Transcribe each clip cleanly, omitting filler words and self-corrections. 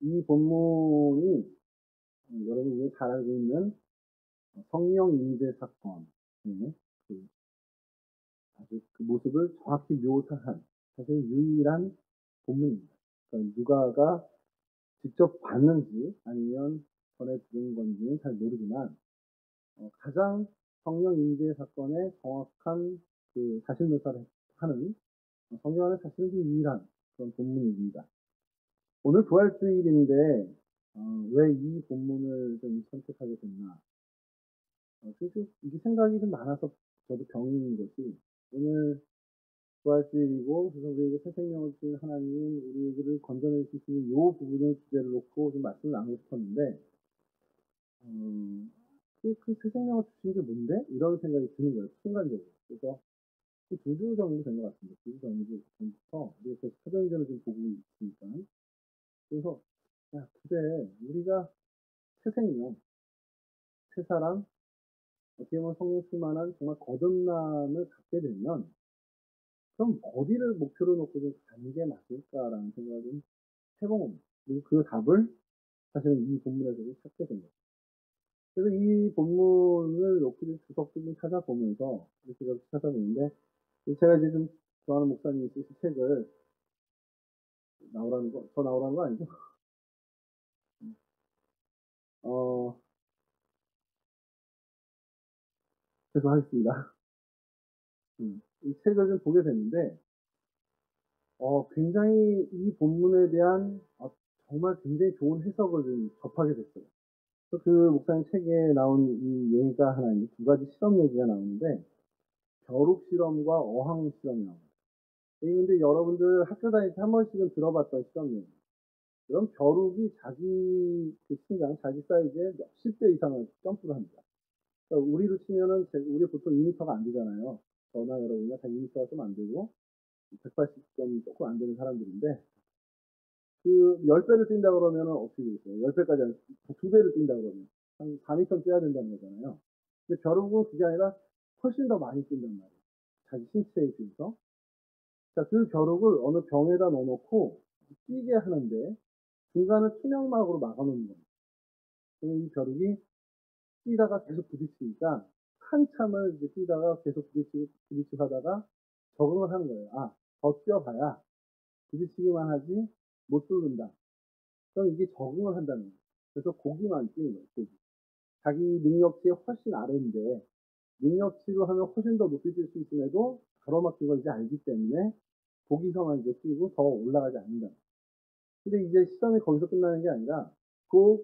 이 본문이 여러분이 잘 알고 있는 성령 임재 사건의 그 아주 그 모습을 정확히 묘사한 사실 유일한 본문입니다. 그러니까 누가가 직접 봤는지 아니면 전해 들은 건지는 잘 모르지만 가장 성령 임재 사건의 정확한 그 사실 묘사를 하는 성경 안에 사실은 좀 유일한 그런 본문입니다. 오늘 부활주일인데 왜 이 본문을 좀 선택하게 됐나? 그래서 이게 생각이 좀 많아서 저도 병인 것이 오늘 부활주일이고 그래서 우리에게 새 생명을 주신 하나님 우리에게를 건져내 주시는 이 부분을 주제를 놓고 좀 말씀을 나누고 싶었는데 새 생명을 주신 게 뭔데? 이런 생각이 드는 거예요. 순간적으로. 그래서 두 주 정도 된 것 같습니다. 두 주 정도 전부터 우리가 계속 사도행전을 좀 보고 있으니까 그래서 야 그래 우리가 새 생명, 새 사람 어떻게 보면 성령 충만한 정말 거듭남을 갖게 되면 그럼 어디를 목표로 놓고 좀 가는 게 맞을까라는 생각을 좀 해본 겁니다. 그리고 그 답을 사실은 이 본문에서도 찾게 된 거예요. 그래서 이 본문을 놓고 좀 주석도 좀 찾아보면서 이렇게 찾아보는데 제가 이제 좀 좋아하는 목사님이 쓰신 책을 나오라는 거, 저 나오라는 거 아니죠? 어, 죄송하겠습니다. 이 책을 좀 보게 됐는데 굉장히 이 본문에 대한 정말 굉장히 좋은 해석을 좀 접하게 됐어요. 그 목사님 책에 나온 이 얘기가 하나 있는데 두 가지 실험 얘기가 나오는데 벼룩 실험과 어항 실험이 나옵니다. 이게 근데 여러분들 학교 다닐 때 한 번씩은 들어봤던 실험이에요. 그럼 벼룩이 자기 그 신장, 자기 사이즈의 몇십 배 이상을 점프를 합니다. 그러니까 우리로 치면은 우리 보통 2m가 안 되잖아요. 저나 여러분이나 다 2m가 좀 안 되고 180점 조금 안 되는 사람들인데 그 10배를 뛴다 그러면은 어떻게 되겠어요? 10배까지 안, 2배를 뛴다 그러면 한 4m 뛰어야 된다는 거잖아요. 근데 벼룩은 그게 아니라 훨씬 더 많이 뛴단 말이에요. 자기 신체에 비해서. 자, 그 벼룩을 어느 병에다 넣어놓고 뛰게 하는데 중간을 투명막으로 막아놓는 겁니다. 그러면 이 벼룩이 뛰다가 계속 부딪히니까 한참을 이제 뛰다가 계속 부딪히고 하다가 적응을 하는 거예요. 아, 더 뛰어봐야 부딪히기만 하지 못 뚫는다. 그럼 이게 적응을 한다는 거예요. 그래서 고기만 뛰는 거예요. 고기. 자기 능력치의 훨씬 아래인데 능력치로 하면 훨씬 더 높이 뛸 수 있음에도 가로막힌 걸 이제 알기 때문에 고기서만 이제 뛰고 더 올라가지 않는다. 근데 이제 시험이 거기서 끝나는 게 아니라 그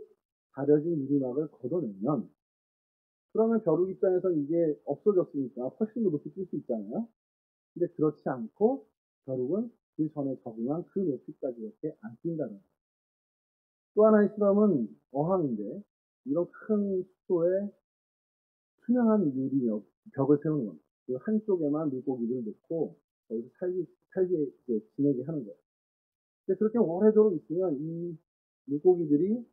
가려진 유리막을 걷어내면 그러면 벼룩 입장에서는 이게 없어졌으니까 훨씬 더 높이 뛸 수 있잖아요. 근데 그렇지 않고 벼룩은 그 전에 적응한 그 높이까지 이렇게 안 뛴다는 거예요. 또 하나의 실험은 어항인데 이런 큰 숫도에 투명한 벽을 세우는 겁니다. 그 한쪽에만 물고기를 넣고 거기서 살게 지내게 하는 거예요. 근데 그렇게 오래도록 있으면 이 물고기들이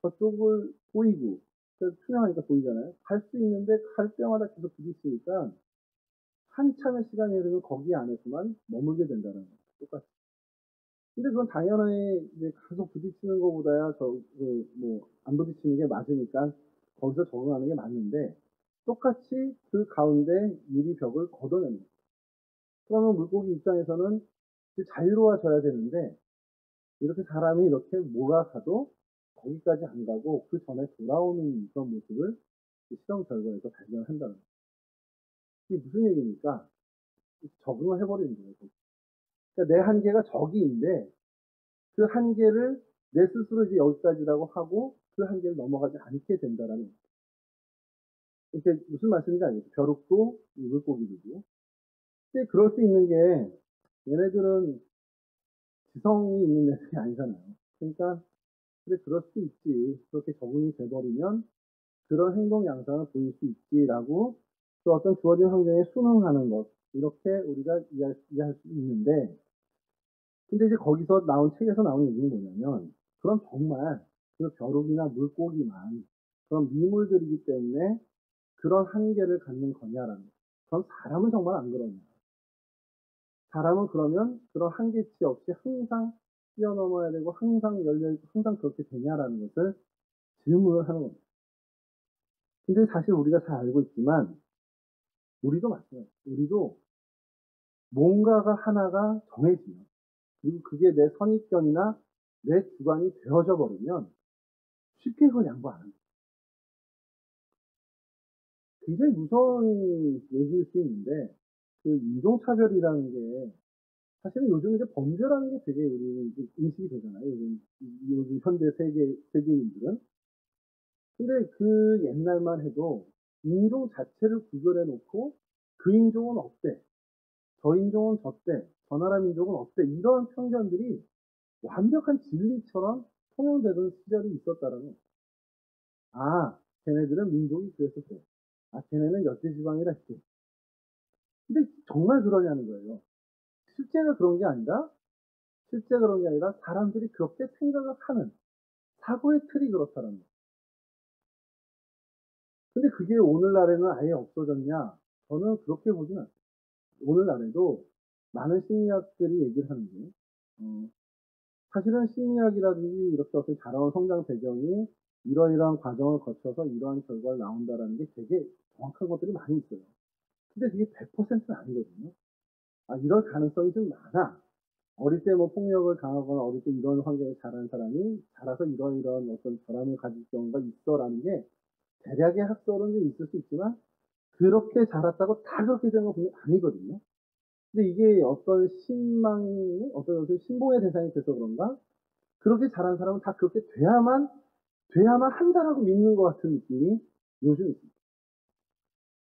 저쪽을 보이고 투명하니까 보이잖아요. 갈 수 있는데 갈 때마다 계속 부딪히니까 한참의 시간이 흐르면 거기 안에서만 머물게 된다는 거예요. 똑같이. 근데 그건 당연히 이제 계속 부딪히는 것보다야 안 부딪히는 게 맞으니까 거기서 적응하는 게 맞는데 똑같이 그 가운데 유리벽을 걷어내는 거예요. 그러면 물고기 입장에서는 자유로워져야 되는데 이렇게 사람이 이렇게 몰아가도 거기까지 안 가고 그 전에 돌아오는 그런 모습을 실험 결과에서 발견한다는 거예요. 이게 무슨 얘기입니까? 적응을 해버리는 거예요. 그러니까 내 한계가 저기인데 그 한계를 내 스스로 이제 여기까지라고 하고 그 한계를 넘어가지 않게 된다라는 거예요. 이게 무슨 말씀인지 알겠죠? 벼룩도 물고기들도. 근데 그럴 수 있는 게 얘네들은 지성이 있는 애들이 아니잖아요. 그러니까 그래 그럴 수 있지. 그렇게 적응이 돼버리면 그런 행동 양상을 보일 수 있지라고 또 어떤 주어진 환경에 순응하는 것 이렇게 우리가 이해할 수 있는데 근데 이제 거기서 나온 책에서 나온 얘기는 뭐냐면 그럼 정말 그 벼룩이나 물고기만 그런 미물들이기 때문에 그런 한계를 갖는 거냐라는 거예요. 그럼 사람은 정말 안 그러냐. 사람은 그러면 그런 한계치 없이 항상 뛰어넘어야 되고 항상 열려 있고 항상 그렇게 되냐라는 것을 질문을 하는 겁니다. 근데 사실 우리가 잘 알고 있지만 우리도 마찬가지예요. 우리도 뭔가가 하나가 정해지면 그리고 그게 내 선입견이나 내 주관이 되어져 버리면 쉽게 그걸 양보 안 합니다. 굉장히 무서운 얘기일 수 있는데 그 인종차별이라는 게 사실은 요즘 이제 범죄라는 게 되게 우리 인식이 되잖아요. 요즘 현대 세계인들은. 근데 그 옛날만 해도 인종 자체를 구별해 놓고 그 인종은 어때? 저 인종은 저때, 저 나라 민족은 어때? 이런 편견들이 완벽한 진리처럼 통용되던 시절이 있었다라는 거예요. 아, 걔네들은 민족이 그래서 그래. 아, 걔네는 열대지방이라 이렇게. 근데 정말 그러냐는 거예요. 실제가 그런 게 아니라, 실제 그런 게 아니라 사람들이 그렇게 생각을 하는 사고의 틀이 그렇다는 거예요. 근데 그게 오늘날에는 아예 없어졌냐? 저는 그렇게 보진 않아요. 오늘날에도 많은 심리학들이 얘기를 하는 게, 어, 사실은 심리학이라든지 이렇게 어떤 자라온 성장 배경이 이러이러한 과정을 거쳐서 이러한 결과를 나온다라는 게 되게 정확한 것들이 많이 있어요. 근데 그게 100%는 아니거든요. 아, 이럴 가능성이 좀 많아. 어릴 때 뭐 폭력을 당하거나 어릴 때 이런 환경에 자란 사람이 자라서 이러이러한 어떤 결함을 가질 경우가 있어라는 게 대략의 학설은 좀 있을 수 있지만 그렇게 자랐다고 다 그렇게 되는 건 분명히 아니거든요. 근데 이게 어떤 신망이 어떤 신봉의 대상이 돼서 그런가? 그렇게 자란 사람은 다 그렇게 돼야만 한다라고 믿는 것 같은 느낌이 요즘 있습니다.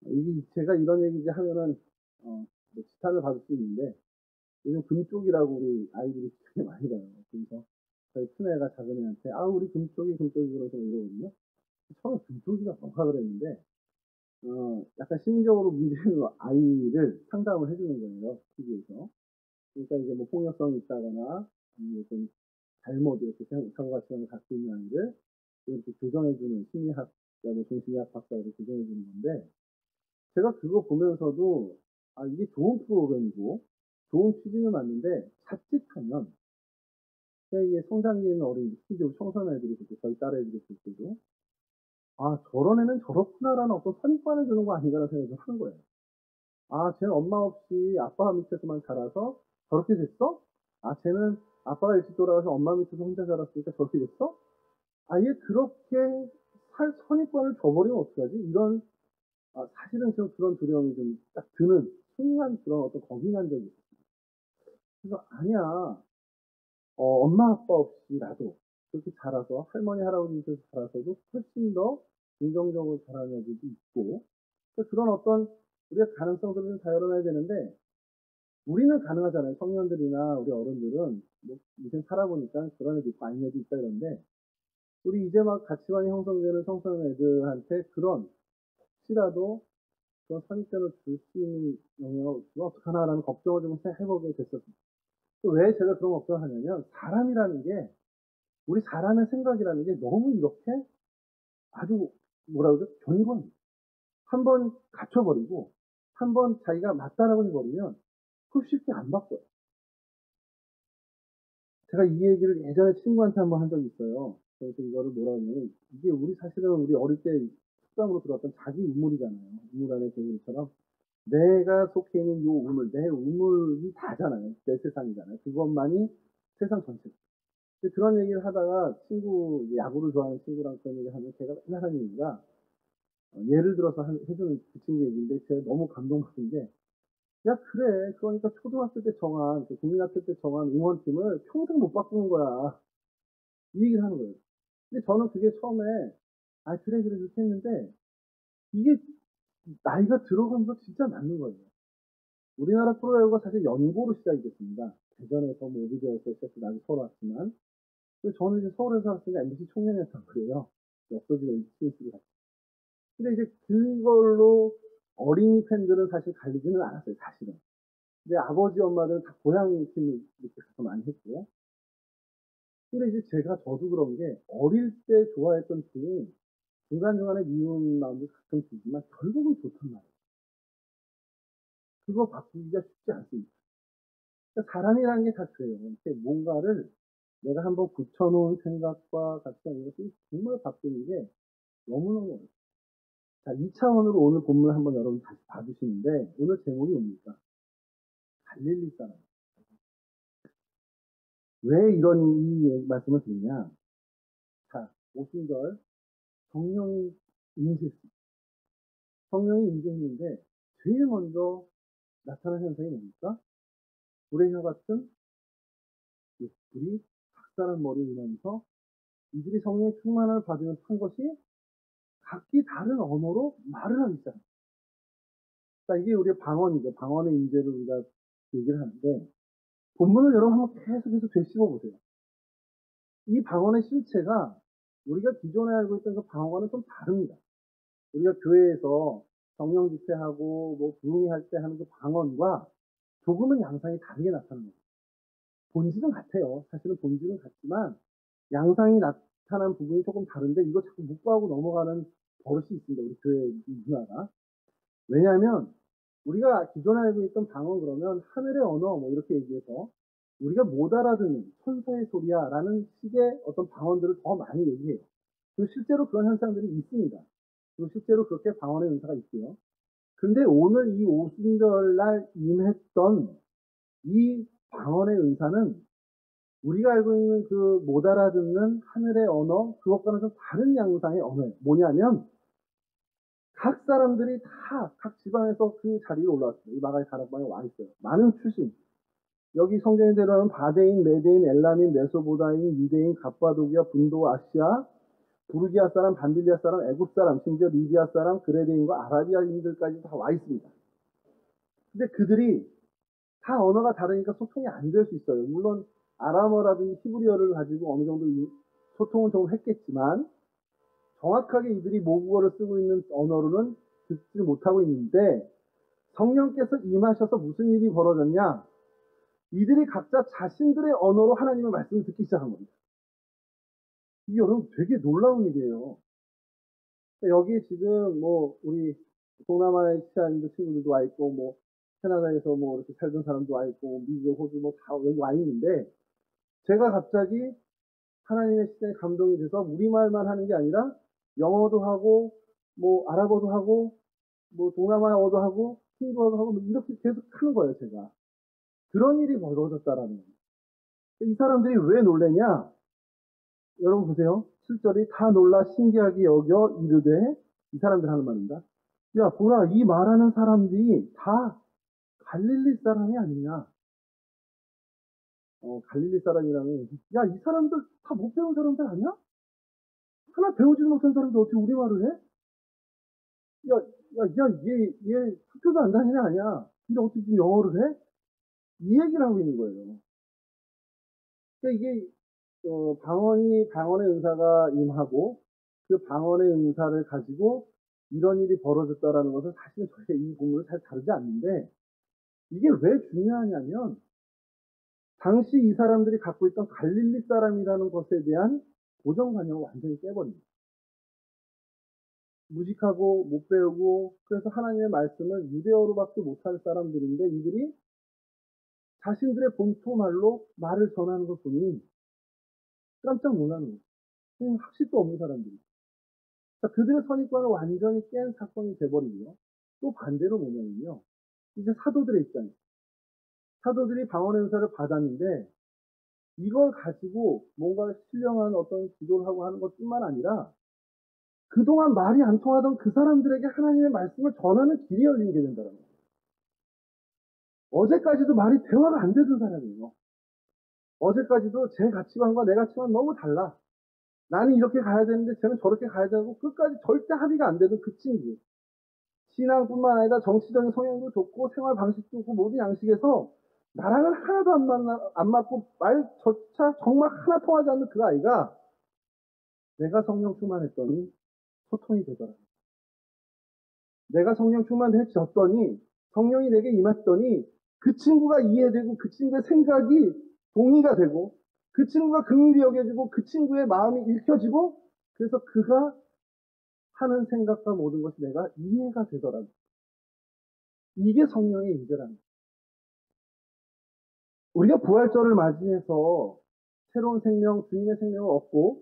이 제가 이런 얘기 이제 하면은 뭐 지탄을 받을 수 있는데 요즘 금쪽이라고 우리 아이들이 되게 많이 봐요. 그래서 저희 큰애가 작은애한테 아 우리 금쪽이 그러서 이러거든요. 처음에 금쪽이가 뭐가 그랬는데 약간 심리적으로 문제 있는 아이를 상담을 해주는 거예요. TV에서. 그러니까 이제 뭐 폭력성이 있다거나 아니면 좀 잘못 이렇게 사고가치관을 갖고 있는 아이를 이렇게 교정해주는 심리학, 뭐 정신의학 박사로 교정해주는 건데 제가 그거 보면서도 아 이게 좋은 프로그램이고 좋은 취지는 맞는데 자칫하면 이게 성장기 있는 어린 특히적으로 청소년 애들이 그때 저희 딸 애들이 볼 때도 아 저런 애는 저렇구나라는 어떤 선입관을 주는 거 아닌가라는 생각을 하는 거예요. 아 쟤는 엄마 없이 아빠 밑에서만 자라서 저렇게 됐어? 아 쟤는 아빠가 일찍 돌아가서 엄마 밑에서 혼자 자랐으니까 저렇게 됐어? 아예 그렇게 선입관을 줘버리면 어떡하지? 이런 사실은 좀 그런 두려움이 좀 딱 드는 순간 그런 어떤 겁이 난 적이 있어요. 그래서 아니야. 엄마 아빠 없이 나도 그렇게 자라서 할머니 할아버지 밑에서 자라서도 훨씬 더 긍정적으로 자라는 애들도 있고 그런 어떤 우리가 가능성들을 좀 다 열어놔야 되는데 우리는 가능하잖아요. 청년들이나 우리 어른들은 뭐 인생 살아보니까 그런 애도 있고 아닌 애도 있다 이런데 우리 이제 막 가치관이 형성되는 청소년 애들한테 그런 혹시라도 그런 선입견을 줄 수 있는 영역을 어떡하나라는 걱정을 좀 해보게 됐었습니다. 왜 제가 그런 걱정을 하냐면 사람이라는 게 우리 사람의 생각이라는 게 너무 이렇게 아주 뭐라 그러죠? 견고합니다. 한번 갇혀버리고 한번 자기가 맞다라고 해버리면 그걸 쉽게 안 바꿔요. 제가 이 얘기를 예전에 친구한테 한번 한 적이 있어요. 그래서 이거를 뭐라 하냐면 이게 우리 사실은 우리 어릴 때 습관으로 들어왔던 자기 우물이잖아요. 우물 안의 개구리처럼 내가 속해 있는 요 우물, 내 우물이 다잖아요. 내 세상이잖아요. 그것만이 세상 전체. 근데 그런 얘기를 하다가 야구를 좋아하는 친구랑 그런 얘기를 하면 걔가 맨날 하는 얘기가 예를 들어서 해주는 그 친구 얘기인데 제가 너무 감동받은 게 야, 그래. 그러니까 초등학교 때 정한, 국민학교 때 정한 응원팀을 평생 못 바꾸는 거야. 이 얘기를 하는 거예요. 근데 저는 그게 처음에, 아, 그래, 그렇게 했는데, 이게 나이가 들어가면서 진짜 맞는 거예요. 우리나라 프로야구가 사실 연고로 시작이 됐습니다. 대전에서 뭐 오비베어에서 시작해서 나중에 서울 왔지만, 그래서 저는 이제 서울에서 살았으니까 MBC 청년이었단 말이에요. 없어지고 MBC 같이. 근데 이제 그걸로 어린이 팬들은 사실 갈리지는 않았어요, 사실은. 근데 아버지, 엄마들은 다 고향 팀을 이렇게 가서 많이 했고. 근데 이제 저도 그런 게 어릴 때 좋아했던 팀이 중간중간에 미운 마음도 가끔 들지만 결국은 좋단 말이에요. 그거 바꾸기가 쉽지 않습니다. 그러니까 사람이라는 게 다 그래요. 이렇게 뭔가를 내가 한번 붙여놓은 생각과 가치가 있는 것이 정말 바뀌는 게 너무너무 어려워요. 자, 2차원으로 오늘 본문을 한번 여러분 다시 봐주시는데, 오늘 제목이 뭡니까? 갈릴리 사람. 왜 이 말씀을 드리냐? 자, 오순절 성령이 임재했습니다. 성령이 임재했는데, 제일 먼저 나타난 현상이 뭡니까? 불의 혀 같은 불이 각 사람 머리에 임하면서 이들이 성령의 충만함을 받으면서 한 것이 각기 다른 언어로 말을 하기 시작합니다. 자, 이게 우리의 방언이죠. 방언의 임재를 우리가 얘기를 하는데, 본문을 여러분 한번 계속해서 되씹어 보세요. 이 방언의 실체가 우리가 기존에 알고 있던 그 방언과는 좀 다릅니다. 우리가 교회에서 성령 집회하고 뭐 부흥회 할 때 하는 그 방언과 조금은 양상이 다르게 나타납니다. 본질은 같아요. 사실은 본질은 같지만 양상이 나타난 부분이 조금 다른데 이거 자꾸 묵과하고 넘어가는 버릇이 있습니다. 우리 교회 문화가. 왜냐하면 우리가 기존에 알고 있던 방언 그러면 하늘의 언어 뭐 이렇게 얘기해서 우리가 못 알아듣는 천사의 소리야 라는 식의 어떤 방언들을 더 많이 얘기해요. 그리고 실제로 그런 현상들이 있습니다. 그리고 실제로 그렇게 방언의 은사가 있고요. 근데 오늘 이 오순절날 임했던 이 방언의 은사는 우리가 알고 있는 그 못 알아듣는 하늘의 언어, 그것과는 좀 다른 양상의 언어예요. 뭐냐면 각 사람들이 다 각 지방에서 그 자리에 올라왔어요. 이 마가의 다락방에 와 있어요. 많은 출신. 여기 성경에 대로하면 바데인, 메데인, 엘라민, 메소보다인, 유대인, 갑바도기아, 분도, 아시아, 부르기아 사람, 반빌리아 사람, 애굽 사람, 심지어 리비아 사람, 그레데인과 아라비아인들까지 다 와 있습니다. 근데 그들이 다 언어가 다르니까 소통이 안 될 수 있어요. 물론 아람어라든지 히브리어를 가지고 어느 정도 소통은 좀 했겠지만 정확하게 이들이 모국어를 쓰고 있는 언어로는 듣지 못하고 있는데 성령께서 임하셔서 무슨 일이 벌어졌냐? 이들이 각자 자신들의 언어로 하나님의 말씀을 듣기 시작한 겁니다. 이게 여러분 되게 놀라운 일이에요. 여기 지금 뭐 우리 동남아의 시아인들 친구들도 와 있고 뭐 캐나다에서 뭐 이렇게 살던 사람도 와 있고 미국, 호주 뭐 다 여기 와 있는데 제가 갑자기 하나님의 시대에 감동이 돼서 우리말만 하는 게 아니라 영어도 하고 뭐 아랍어도 하고 뭐 동남아어도 하고 힌두어도 하고 뭐 이렇게 계속 하는 거예요, 제가. 그런 일이 벌어졌다라는 거예요. 이 사람들이 왜 놀래냐? 여러분 보세요. 7절이 다 놀라 신기하게 여겨 이르되 이 사람들 하는 말입니다. 야, 보라, 이 말하는 사람들이 다 갈릴리 사람이 아니냐? 갈릴리 사람이라면 야, 이 사람들 다 못 배운 사람들 아니야? 하나 배우지도 못한 사람들 어떻게 우리말을 해? 얘 학교도 안 다니는 아니야. 근데 어떻게 지금 영어를 해? 이 얘기를 하고 있는 거예요. 그러니까 이게 방언의 은사가 임하고 그 방언의 은사를 가지고 이런 일이 벌어졌다라는 것은 사실은 저희가 이 본문을 잘 다루지 않는데 이게 왜 중요하냐면 당시 이 사람들이 갖고 있던 갈릴리 사람이라는 것에 대한 고정관념을 완전히 깨버립니다. 무식하고 못 배우고 그래서 하나님의 말씀을 유대어로밖에 못할 사람들인데 이들이 자신들의 본토말로 말을 전하는 것 보니 깜짝 놀라는 거예요. 학식도 없는 사람들이. 자, 그들의 선입관을 완전히 깬 사건이 돼버리고요. 또 반대로 뭐냐면요. 이제 사도들의 입장이에요. 사도들이 방언의 은사를 받았는데 이걸 가지고 뭔가 신령한 어떤 기도를 하고 하는 것뿐만 아니라 그동안 말이 안 통하던 그 사람들에게 하나님의 말씀을 전하는 길이 열리게 된다는 거예요. 어제까지도 말이 대화가 안 되던 사람이에요. 어제까지도 제 가치관과 내 가치관 너무 달라. 나는 이렇게 가야 되는데 쟤는 저렇게 가야 되고 끝까지 절대 합의가 안 되던 그 친구. 신앙뿐만 아니라 정치적인 성향도 좋고 생활 방식도 좋고 모든 양식에서 나랑은 하나도 안 맞고 말조차 정말 하나 통하지 않는 그 아이가 내가 성령 충만했더니 소통이 되더라. 내가 성령 충만해졌더니 성령이 내게 임했더니 그 친구가 이해되고 그 친구의 생각이 동의가 되고 그 친구가 긍휼히 여겨지고 그 친구의 마음이 읽혀지고 그래서 그가 하는 생각과 모든 것이 내가 이해가 되더라고요. 이게 성령의 임재라는 거예요. 우리가 부활절을 맞이해서 새로운 생명, 주님의 생명을 얻고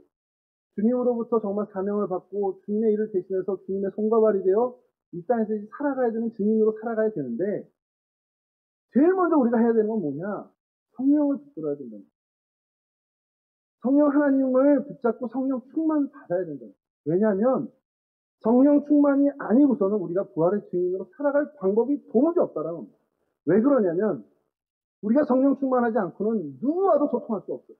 주님으로부터 정말 사명을 받고 주님의 일을 대신해서 주님의 손과 발이 되어 이 땅에서 이제 살아가야 되는 증인으로 살아가야 되는데 제일 먼저 우리가 해야 되는 건 뭐냐? 성령을 붙들어야 된다. 성령 하나님을 붙잡고 성령 충만 받아야 된다. 왜냐하면 성령 충만이 아니고서는 우리가 부활의 증인으로 살아갈 방법이 도무지 없다라는 겁니다. 왜 그러냐면 우리가 성령 충만하지 않고는 누구와도 소통할 수 없어요.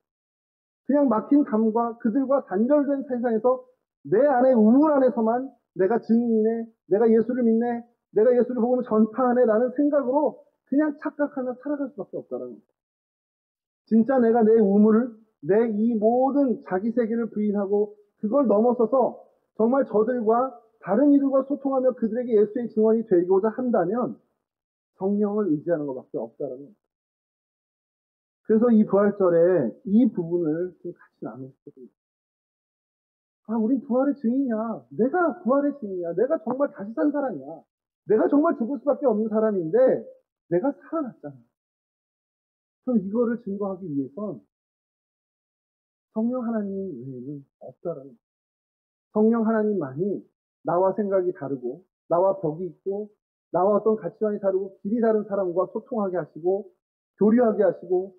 그냥 막힌 담과 그들과 단절된 세상에서 내 안에 우물 안에서만 내가 증인이네, 내가 예수를 믿네, 내가 예수를 복음을 전파하네 라는 생각으로 그냥 착각하며 살아갈 수밖에 없다는 겁니다. 진짜 내가 내 우물을, 내 이 모든 자기 세계를 부인하고 그걸 넘어서서 정말 저들과 다른 이들과 소통하며 그들에게 예수의 증언이 되고자 한다면 성령을 의지하는 것밖에 없다는 겁니다. 그래서 이 부활절에 이 부분을 좀 같이 나누고 싶거든요. 우린 부활의 증인이야. 내가 부활의 증인이야. 내가 정말 다시 산 사람이야. 내가 정말 죽을 수밖에 없는 사람인데 내가 살아났잖아. 그럼 이거를 증거하기 위해선 성령 하나님 외에는 없다라는 거예요. 성령 하나님만이 나와 생각이 다르고 나와 벽이 있고 나와 어떤 가치관이 다르고 길이 다른 사람과 소통하게 하시고 교류하게 하시고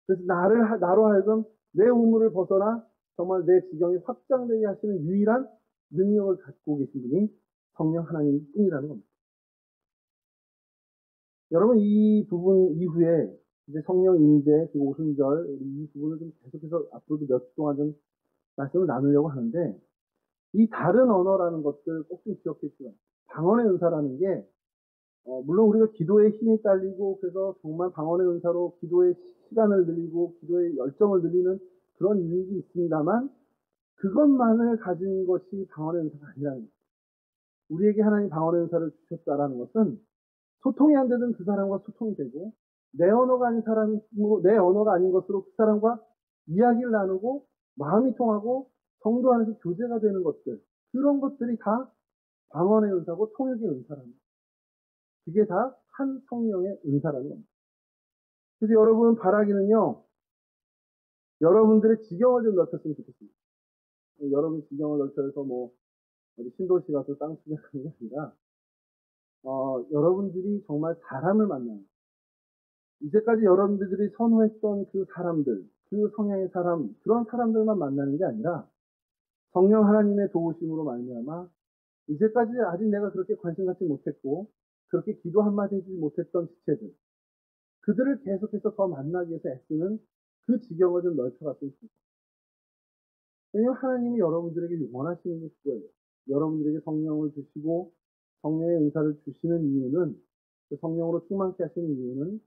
그래서 나로 하여금 내 우물을 벗어나 정말 내 지경이 확장되게 하시는 유일한 능력을 갖고 계신 분이 성령 하나님 뿐이라는 겁니다. 여러분 이 부분 이후에 이제 성령 임재 그리고 오순절 이 부분을 좀 계속해서 앞으로도 몇 주 동안 좀 말씀을 나누려고 하는데 이 다른 언어라는 것들 꼭 좀 기억해 주세요. 방언의 은사라는 게 물론 우리가 기도에 힘이 딸리고 그래서 정말 방언의 은사로 기도의 시간을 늘리고 기도의 열정을 늘리는 그런 유익이 있습니다만 그것만을 가진 것이 방언의 은사가 아니라는 거예요. 우리에게 하나님 방언의 은사를 주셨다라는 것은 소통이 안 되던 그 사람과 소통이 되고 내 언어가 아닌 사람으로 내 언어가 아닌 것으로 그 사람과 이야기를 나누고 마음이 통하고 성도 안에서 교제가 되는 것들 그런 것들이 다 방언의 은사고 통역의 은사라는 거예요. 그게 다 한 성령의 은사라는 겁니다. 그래서 여러분 바라기는요. 여러분들의 지경을 좀 넓혔으면 좋겠습니다. 여러분 지경을 넓혀서 어디 신도시 가서 땅 투기하는 게 아니라 여러분들이 정말 사람을 만나는 이제까지 여러분들이 선호했던 그 사람들, 그 성향의 사람, 그런 사람들만 만나는 게 아니라 성령 하나님의 도우심으로 말미암아 이제까지 아직 내가 그렇게 관심 갖지 못했고 그렇게 기도 한마디 해주지 못했던 지체들 그들을 계속해서 더 만나기 위해서 애쓰는 그 지경을 좀 넓혀갔으면 좋겠습니다. 왜냐하면 하나님이 여러분들에게 원하시는 게 그거예요. 여러분들에게 성령을 주시고 성령의 은사를 주시는 이유는 그 성령으로 충만케 하시는 이유는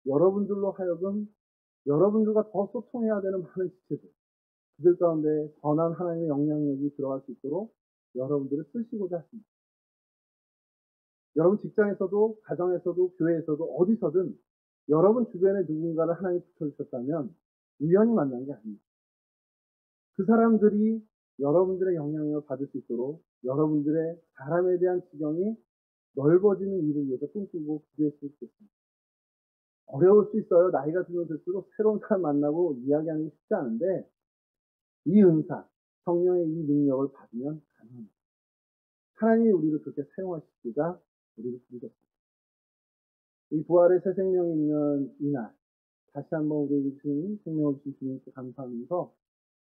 여러분들로 하여금 여러분들과 더 소통해야 되는 많은 지체들 그들 가운데 선한 하나님의 영향력이 들어갈 수 있도록 여러분들을 쓰시고자 하십니다. 여러분 직장에서도 가정에서도 교회에서도 어디서든 여러분 주변에 누군가를 하나님이 붙여주셨다면 우연히 만난 게 아닙니다. 그 사람들이 여러분들의 영향력을 받을 수 있도록 여러분들의 사람에 대한 지경이 넓어지는 일을 위해서 꿈꾸고 기도했으면 좋겠습니다. 어려울 수 있어요. 나이가 들면 들수록 새로운 사람 만나고 이야기하는 게 쉽지 않은데 이 은사, 성령의 이 능력을 받으면 가능합니다. 하나님이 우리를 그렇게 사용하시고자 우리를 부르셨습니다. 이 부활의 새 생명이 있는 이날 다시 한번 우리에게 주신 생명을 주신 주님께 감사하면서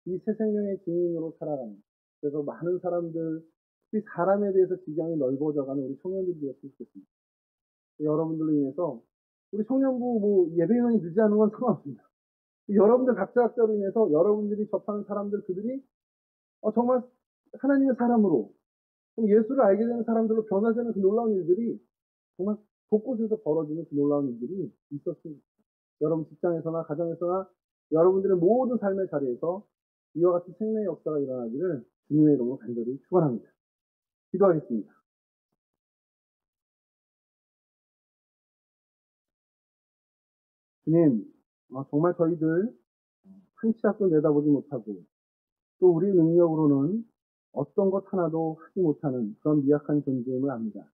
이 새 생명의 증인으로 살아가는 그래서 많은 사람들 특히 사람에 대해서 지경이 넓어져가는 우리 청년들이 되었으면 좋겠습니다. 여러분들로 인해서 우리 청년부 예배 인원이 늦지 않은 건 상관없습니다. 여러분들 각자로 인해서 여러분들이 접하는 사람들 그들이 정말 하나님의 사람으로 예수를 알게 되는 사람들로 변화되는 그 놀라운 일들이 정말 곳곳에서 벌어지는 그 놀라운 일들이 있었습니다. 여러분 직장에서나 가정에서나 여러분들의 모든 삶의 자리에서 이와 같은 생명의 역사가 일어나기를 주님의 이름으로 간절히 축원합니다. 기도하겠습니다. 주님, 정말 저희들 한 치 앞도 내다보지 못하고 또 우리 능력으로는 어떤 것 하나도 하지 못하는 그런 미약한 존재임을 압니다.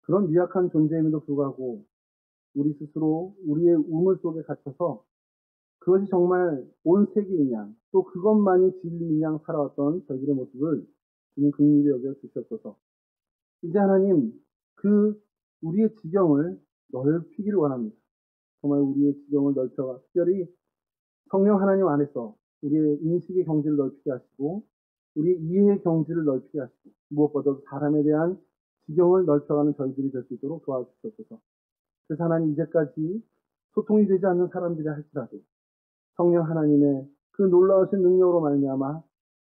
그런 미약한 존재임에도 불구하고 우리 스스로 우리의 우물 속에 갇혀서 그것이 정말 온 세계인 양, 또 그것만이 진리인 양 살아왔던 저희들의 모습을 주님 긍휼히 여겨 주셨소서. 이제 하나님, 그 우리의 지경을 넓히기를 원합니다. 정말 우리의 지경을 넓혀가 특별히 성령 하나님 안에서 우리의 인식의 경지를 넓히게 하시고 우리의 이해의 경지를 넓히게 하시고 무엇보다도 사람에 대한 지경을 넓혀가는 저희들이 될 수 있도록 도와주셨소서. 그래서 하나님 이제까지 소통이 되지 않는 사람들이 할지라도 성령 하나님의 그 놀라우신 능력으로 말미암아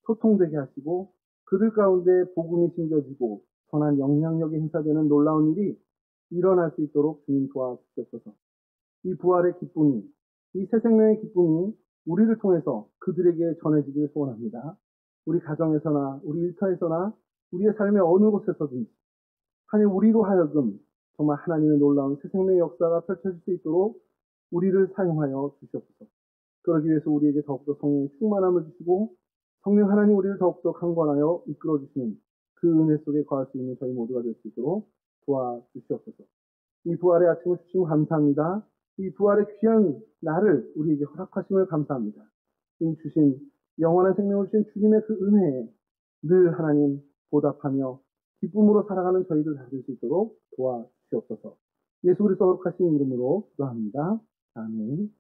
소통되게 하시고 그들 가운데 복음이 심겨지고 선한 영향력이 행사되는 놀라운 일이 일어날 수 있도록 주님 도와주셨소서. 이 부활의 기쁨이, 이 새 생명의 기쁨이 우리를 통해서 그들에게 전해지길 소원합니다. 우리 가정에서나 우리 일터에서나 우리의 삶의 어느 곳에서든지 하나님 우리로 하여금 정말 하나님의 놀라운 새 생명의 역사가 펼쳐질 수 있도록 우리를 사용하여 주시옵소서. 그러기 위해서 우리에게 더욱더 성령의 충만함을 주시고 성령 하나님 우리를 더욱더 강권하여 이끌어 주시는 그 은혜 속에 거할 수 있는 저희 모두가 될 수 있도록 도와주시옵소서. 이 부활의 아침을 주시면 감사합니다. 이 부활의 귀한 날을 우리에게 허락하심을 감사합니다. 이 주신 영원한 생명을 주신 주님의 그 은혜에 늘 하나님 보답하며 기쁨으로 살아가는 저희들 다 될 수 있도록 도와주시옵소서. 예수 그리스도 거룩하신 이름으로 기도합니다. 아멘.